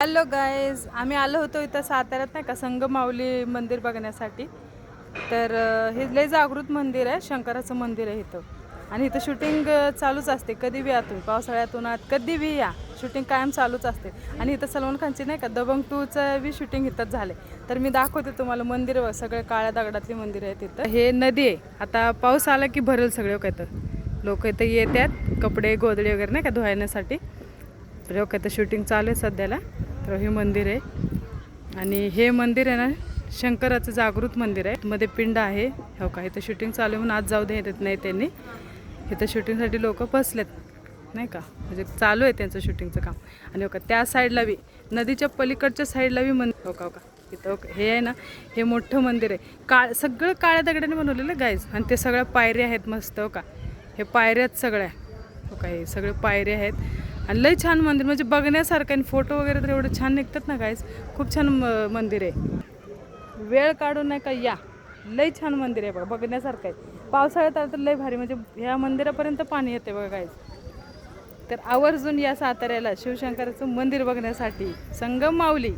Hello guys, आम्ही आलो होतो इथं साताऱ्यात नाही का संगमावली मंदिर बघण्यासाठी. तर हे लय जागृत मंदिर आहे, शंकराचं मंदिर आहे इथं. आणि इथं शूटिंग चालूच असते, कधी बी या तुम्ही, पावसाळ्यात उन्हात कधी बी या, शूटिंग कायम चालूच असते. आणि इथं सलमान खानची नाही का दबंग 2चं बी शूटिंग इथंच झाले. तर मी दाखवते तुम्हाला मंदिर, सगळे काळ्या दगडातली मंदिर आहेत इथं. हे नदी आहे, आता पाऊस आला की भरेल सगळे काय. तर लोक इथं येतात कपडे गोधडी वगैरे नाही का धुवायण्यासाठी. तर इथं शूटिंग चालू आहे सध्याला. तर हे मंदिर आहे आणि हे मंदिर आहे ना शंकराचं जागृत मंदिर आहे. मध्ये पिंड आहे हो का. इथं शूटिंग चालू आहे म्हणून आज जाऊ देत नाही त्यांनी. इथं शूटिंगसाठी लोक बसलेत नाही का, म्हणजे चालू आहे त्यांचं शूटिंगचं काम. आणि हो का त्या साईडला बी नदीच्या पलीकडच्या साईडला बी मंदिर हो का. इथं हे आहे ना, हे मोठं मंदिर आहे. सगळं काळ्या दगडाने बनवलेलं गाईज. आणि ते सगळ्या पायऱ्या आहेत मस्त हो का. हे पायऱ्यात सगळ्या हो का, हे सगळे पायऱ्या आहेत. आणि लई छान मंदिर, म्हणजे बघण्यासारखं. आणि फोटो वगैरे तर एवढे छान निघतात ना गाईज. खूप छान मंदिर आहे. वेळ काढून नाही का या, लई छान मंदिर आहे बघा, बघण्यासारखं आहे. पावसाळ्यात आलं तर लई भारी, म्हणजे ह्या मंदिरापर्यंत पाणी येते बघा गाईज. तर आवर्जून या साताऱ्याला शिवशंकराचं मंदिर बघण्यासाठी संगम माऊली.